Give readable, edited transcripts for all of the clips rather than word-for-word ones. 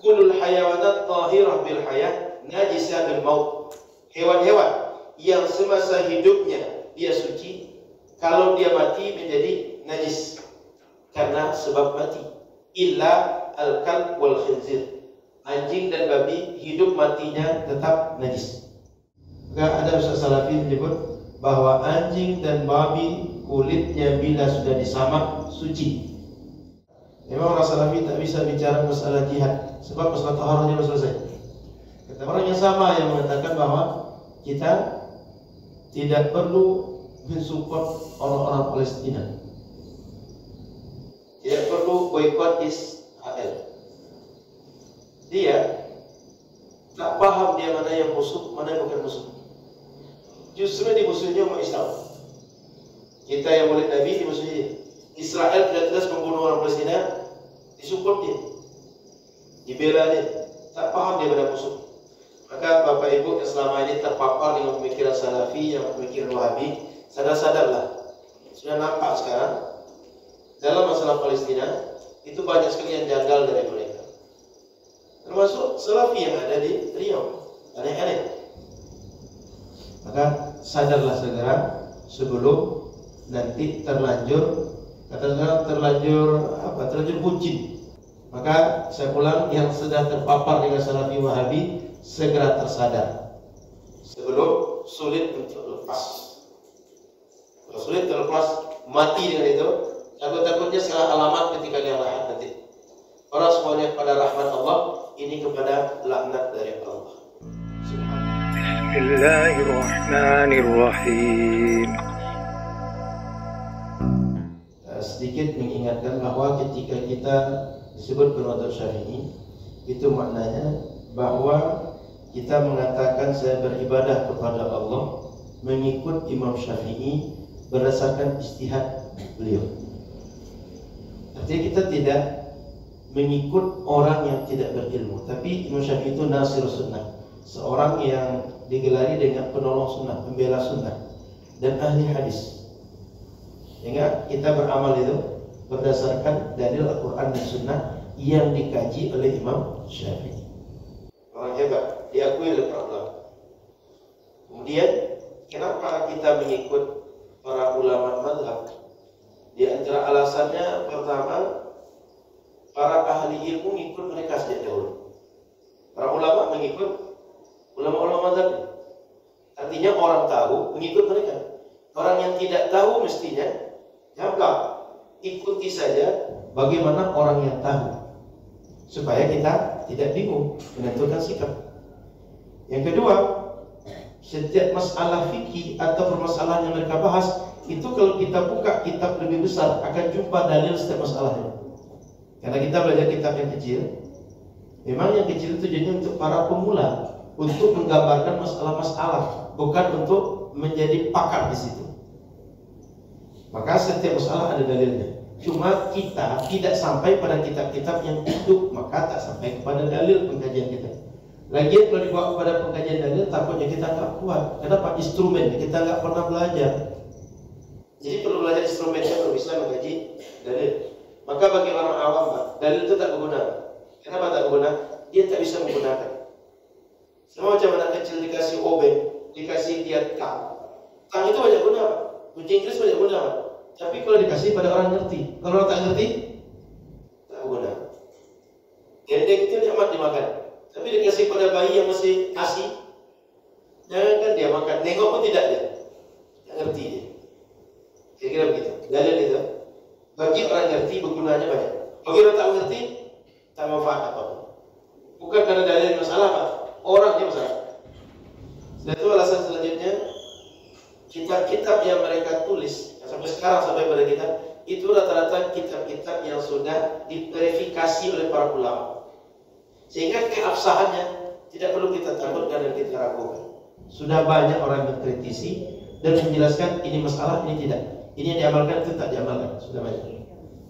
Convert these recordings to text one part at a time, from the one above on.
Kulul hayawanat tahirah bil hayah najisah bil maut. Hewan-hewan yang semasa hidupnya dia suci, kalau dia mati menjadi najis karena sebab mati. Illa al-kalb wal khinzir. Anjing dan babi hidup matinya tetap najis. Maka ada Ustaz Salafi menyebut bahwa anjing dan babi kulitnya bila sudah disamak suci. Memang orang Salafi tak bisa bicara masalah jihad sebab masalah taharahnya sudah selesai. Kata orang yang sama yang mengatakan bahwa kita tidak perlu mensupport orang-orang Palestina, tidak perlu boikot Israel. Dia tak paham dia mana yang musuh, mana yang bukan musuh. Justru di musuhnya umat Islam. Kita yang murid Nabi di musuhnya dia. Israel jelas membunuh orang Palestina, disupport dia, dibela dia. Tak paham dia mana musuh. Maka Bapak Ibu yang selama ini terpapar dengan pemikiran Salafi, yang pemikiran Wahabi, sadar-sadarlah. Sudah nampak sekarang dalam masalah Palestina itu banyak sekali yang janggal dari mereka. Termasuk Salafi yang ada di Riau, aneh-aneh. Maka sadarlah segera sebelum nanti terlanjur, terlanjur buncit. Maka saya ulang, yang sudah terpapar dengan Salafi Wahabi segera tersadar sebelum sulit untuk lepas. Kalau sulit terlepas, mati dengan itu. Takut-takutnya salah alamat ketika dia lahat nanti. Orang semuanya pada rahmat Allah, ini kepada laknat dari Allah. Bismillahirrahmanirrahim. Sedikit mengingatkan bahwa ketika kita disebut bermadhab Syafi'i, itu maknanya bahwa kita mengatakan saya beribadah kepada Allah mengikut Imam Syafi'i berdasarkan ijtihad beliau. Artinya kita tidak mengikut orang yang tidak berilmu, tapi Imam Syafi'i itu nasir sunnah, seorang yang digelari dengan penolong sunnah, pembela sunnah dan ahli hadis. Sehingga kita beramal itu berdasarkan dalil Al-Quran dan Sunnah yang dikaji oleh Imam Syafi'i. Orang hebat, diakui oleh para ulama. Kemudian, kenapa kita mengikut para ulama mazhab? Di antara alasannya, pertama, para ahli ilmu mengikut mereka sejak dahulu. Para ulama mengikut ulama-ulama mazhab. Artinya orang tahu mengikut mereka. Orang yang tidak tahu mestinya jangan ikuti saja bagaimana orang yang tahu, supaya kita tidak bingung menentukan sikap. Yang kedua, setiap masalah fikih atau permasalahan yang mereka bahas itu kalau kita buka kitab lebih besar akan jumpa dalil setiap masalahnya. Karena kita belajar kitab yang kecil, memang yang kecil itu tujuannya untuk para pemula, untuk menggambarkan masalah-masalah, bukan untuk menjadi pakar di situ. Maka setiap masalah ada dalilnya. Cuma kita tidak sampai pada kitab-kitab yang hidup, maka tak sampai kepada dalil pengkajian kita. Lagian kalau dibawa kepada pengkajian dalil, takutnya kita tak kuat. Kenapa? Instrumen kita nggak pernah belajar. Jadi perlu belajar instrumennya baru bisa mengkaji dalil. Maka bagi orang awam, dalil itu tak berguna. Kenapa tak berguna? Dia tak bisa menggunakan. Sama macam anak kecil dikasih obeng, dikasih dia tang itu banyak guna. Kunci Inggris banyak guna. Tapi kalau dikasih pada orang ngerti, kalau orang tak ngerti, tak guna. Gendek itu nikmat dimakan, tapi dikasih pada bayi yang masih ASI, jangankan dia makan, nengok pun tidak dia, tak ngerti dia. Kira-kira begitu. Dalil itu bagi orang ngerti bergunanya banyak. Bagi orang tak ngerti, tak manfaat apapun. Bukan karena dalil masalah, Pak. Orangnya masalah. Dan itu alasan selanjutnya, kitab-kitab yang mereka tulis sampai sekarang sampai pada kita itu rata-rata kitab-kitab yang sudah diverifikasi oleh para ulama, sehingga keabsahannya tidak perlu kita takutkan dan kita ragukan. Sudah banyak orang yang kritisi dan menjelaskan ini masalah, ini tidak, ini yang diamalkan, itu tak diamalkan, sudah banyak.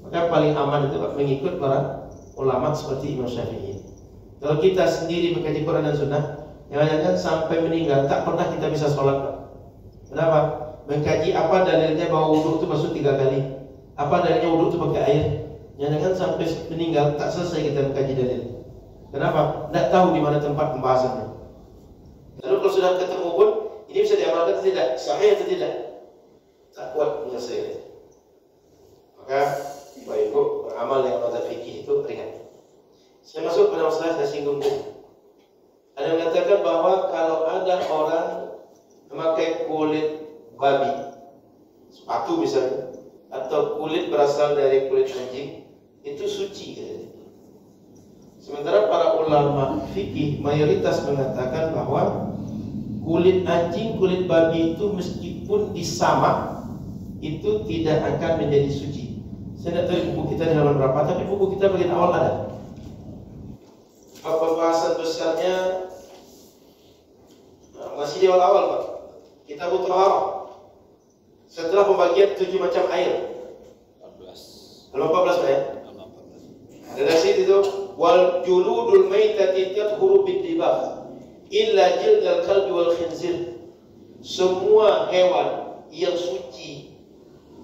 Maka paling aman itu mengikut para ulama seperti Imam Syafi'i. Kalau kita sendiri mengkaji Quran dan Sunnah, jangan-jangan sampai meninggal tak pernah kita bisa sholat. Kenapa? Mengkaji apa dalilnya bahwa wudhu itu masuk 3 kali, apa dalilnya wudhu itu pakai air. Jangan-jangan sampai meninggal tak selesai kita mengkaji dalil. Kenapa? Tidak tahu di mana tempat pembahasannya. Lalu kalau sudah ketemu pun, ini bisa diamalkan atau tidak? Sahih atau tidak? Tak kuat menyelesaikan. Maka Bapak Ibu beramal dengan mazhab fikih itu ringan. Saya masuk pada masalah saya singgung tadi. Ada yang mengatakan bahwa kalau ada orang memakai kulit babi, sepatu misalnya, atau kulit berasal dari kulit anjing, itu suci katanya. Sementara para ulama fikih mayoritas mengatakan bahwa kulit anjing, kulit babi itu meskipun disamak itu tidak akan menjadi suci. Saya tidak tahu buku kita di halaman berapa, tapi buku kita bagian awal ada. Pembahasan besarnya masih di awal-awal Pak. Kita butuh haram. Setelah pembagian 7 macam air. 14 Pak ya? Ada dari situ itu wal juludul maitati tadhuru bid-dibagh illa jildal kalbi wal khinzir. Semua hewan yang suci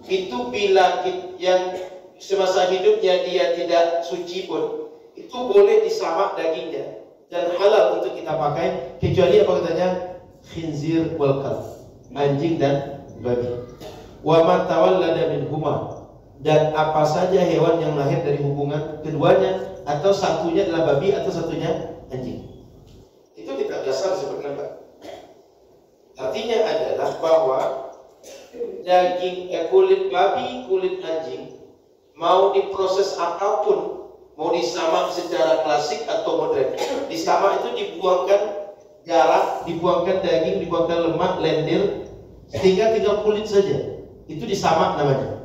itu bila yang semasa hidupnya dia tidak suci pun itu boleh disamak dagingnya dan halal untuk kita pakai kecuali apa katanya khinzir wal kalb, anjing dan babi. Wa ma tawallada minhuma, dan apa saja hewan yang lahir dari hubungan keduanya, atau satunya adalah babi atau satunya anjing. Itu tidak dasar seperti apa? Artinya adalah bahwa daging kulit babi, kulit anjing mau diproses apapun, mau disamak secara klasik atau modern, disamak itu dibuangkan darah, dibuangkan daging, dibuangkan lemak, lendir, sehingga tinggal kulit saja. Itu disamak namanya.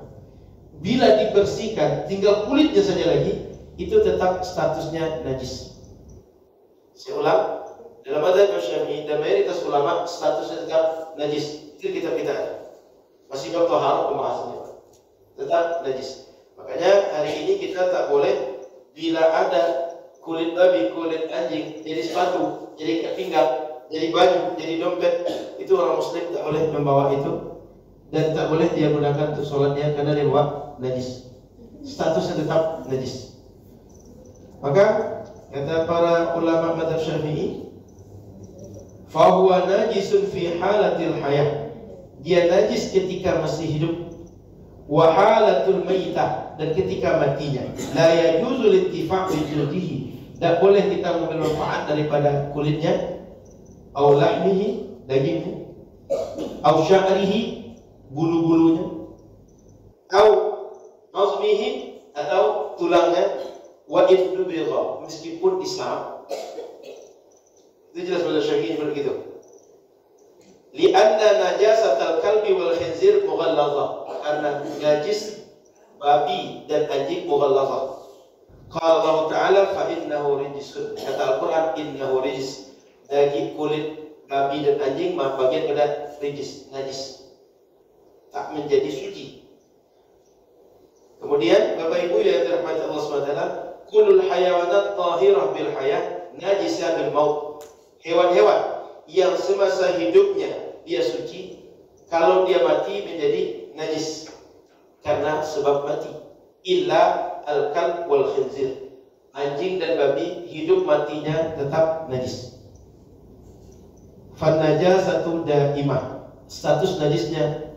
Bila dibersihkan, tinggal kulitnya saja lagi, itu tetap statusnya najis. Saya ulang, dalam mazhab Syafi'i dan mayoritas ulama statusnya tetap najis. Itu kita ada. Masih bab taharah pembahasannya, tetap najis. Makanya hari ini kita tak boleh bila ada kulit babi, kulit anjing jadi sepatu, jadi ikat pinggang, jadi baju, jadi dompet, itu orang muslim tak boleh membawa itu dan tak boleh dia gunakan untuk sholatnya karena dia bawa najis. Statusnya tetap najis. Maka kata para ulama mazhab Syafi'i, fa huwa najisun fi halatil hayah. Dia najis ketika masih hidup, wa halatul maitah, dan ketika matinya. La yajuzu lintifa' bi jildihi, tak boleh kita mengambil manfaat daripada kulitnya, au lahmihi, dagingnya, au sya'rihi, bulu-bulunya, au azmihi, atau tulangnya, wa idnu bigha, meskipun disamak. Itu jelas pada Syafi'i begitu. Lianna najasatal kalbi wal khinzir mughallazah, karena najis babi dan anjing mughallazah. Qala Allah Ta'ala fa innahu rijsun, kata Al-Quran innahu rijs, daging kulit babi dan anjing bagian pada rijis, najis, tak menjadi suci. Kemudian Bapak Ibu yang dirahmati Allah SWT, kulul hayawanat tahirah bil hayah najisah bil maut. Hewan-hewan yang semasa hidupnya dia suci, kalau dia mati menjadi najis karena sebab mati. Illa al-kalb wal khinzir, anjing dan babi hidup matinya tetap najis. Fan najasatu daimah, status najisnya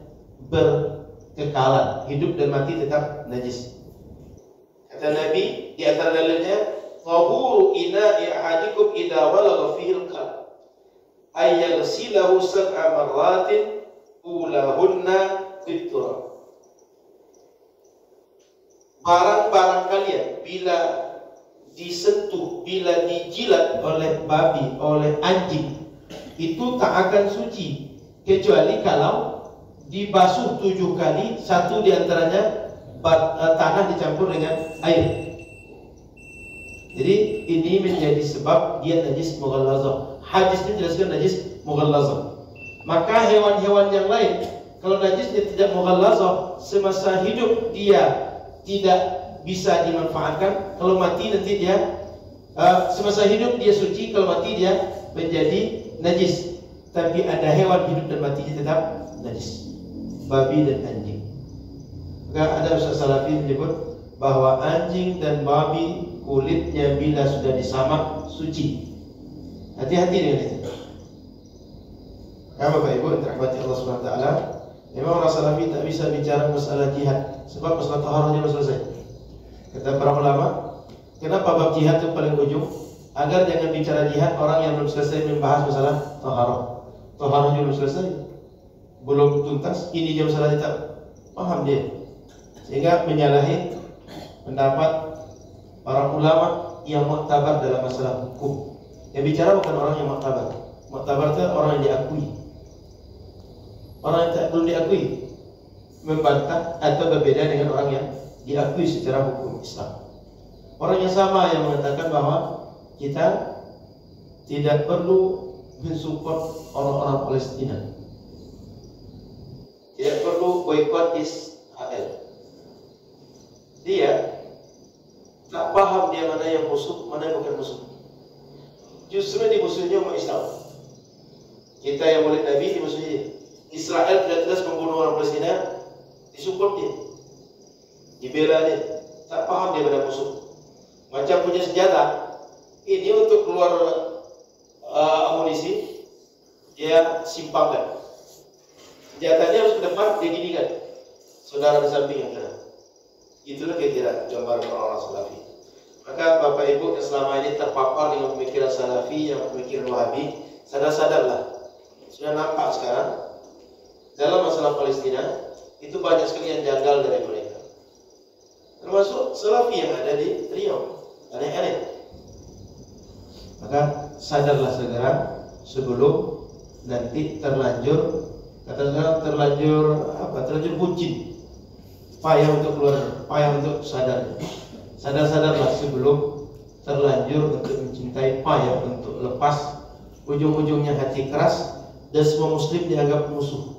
berkekalan, hidup dan mati tetap najis. Kata Nabi di antara dalilnya, tahuru ina'i ahadikum idza walagha fihi al-qalb ay yaghsilahu sab'a marratin ulahunna bit-turab. Barang-barang kalian bila disentuh, bila dijilat oleh babi, oleh anjing, itu tak akan suci kecuali kalau dibasuh 7 kali, satu diantaranya tanah dicampur dengan air. Jadi ini menjadi sebab dia najis mughallazah. Hadisnya jelaskan najis mughallazah. Maka hewan-hewan yang lain kalau najisnya tidak mughallazah, semasa hidup dia tidak bisa dimanfaatkan, kalau mati nanti dia semasa hidup dia suci, kalau mati dia menjadi najis. Tapi ada hewan hidup dan matinya tetap najis, babi dan anjing. Maka ada Ustaz Salafi menyebut bahwa anjing dan babi kulitnya bila sudah disamak suci. Hati-hati dengan itu. Karena Bapak Ibu dirahmati Allah Subhanahu wa taala, memang orang Salafi tak bisa bicara masalah jihad sebab masalah taharahnya belum selesai. Kata para ulama, kenapa bab jihad itu paling ujung? Agar jangan bicara jihad orang yang belum selesai membahas masalah taharah. Taharahnya belum selesai, belum tuntas, ini jam salat tak paham dia, sehingga menyalahi pendapat para ulama yang muktabar dalam masalah hukum. Yang bicara bukan orang yang muktabar. Muktabar itu orang yang diakui. Orang yang tak belum diakui membantah atau berbeda dengan orang yang diakui secara hukum Islam. Orang yang sama yang mengatakan bahwa kita tidak perlu mensupport orang-orang Palestina, tidak perlu boikot Israel. Dia tak paham dia mana yang musuh, mana yang bukan musuh. Justru di musuhnya umat Islam. Kita yang murid Nabi dimusuhi dia. Israel jelas membunuh orang Palestina, disupport dia, dibela dia. Tak paham dia mana musuh. Macam punya senjata, ini untuk keluar amunisi, dia simpangkan. Senjatanya harus ke depan, dia ginikan. Saudara di samping yang kanan. Itulah kira-kira gambar orang-orang Salafi. Maka Bapak Ibu yang selama ini terpapar dengan pemikiran Salafi, yang pemikiran Wahabi, sadar-sadarlah. Sudah nampak sekarang dalam masalah Palestina itu banyak sekali yang janggal dari mereka. Termasuk Salafi yang ada di Riau, aneh-aneh. Maka sadarlah segera sebelum nanti terlanjur, katakanlah terlanjur buncit. Payah untuk keluar, payah untuk sadar. Sadar-sadarlah sebelum terlanjur untuk mencintai, payah untuk lepas. Ujung-ujungnya hati keras dan semua muslim dianggap musuh.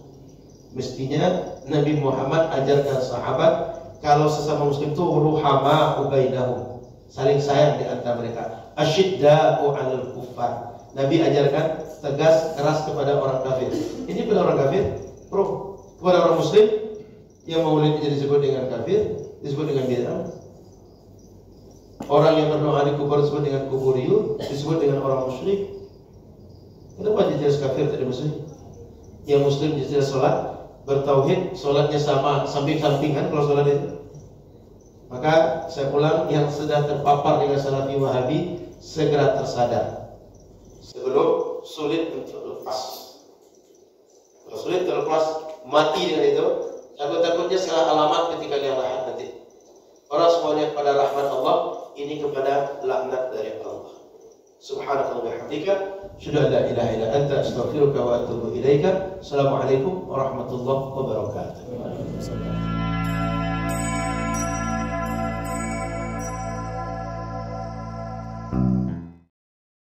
Mestinya Nabi Muhammad ajarkan sahabat kalau sesama muslim itu ruhama bainahum, saling sayang di antara mereka. Asyidda'u 'alal kuffar. Nabi ajarkan tegas keras kepada orang kafir. Ini pada orang kafir, pro. Kepada orang muslim yang maulid disebut dengan kafir, disebut dengan bid'ah. Orang yang berdoa di kubur disebut dengan kuburiyun, disebut dengan orang musyrik. Kenapa jelas kafir tidak muslim? Yang muslim jelas sholat, bertauhid, sholatnya sama, samping-sampingan kalau sholat itu. Maka saya ulang, yang sedang terpapar dengan Salafi Wahabi segera tersadar sebelum sulit untuk lepas. Kalau sulit terlepas, mati dengan itu. Takut-takutnya salah alamat ketika dia lahat nanti. Orang semuanya kepada rahmat Allah, ini kepada laknat dari Allah. Subhanakallah wa bihamdika, asyhadu an la ilaha illa anta, astaghfiruka wa atubu ilaika. Assalamualaikum warahmatullahi wabarakatuh.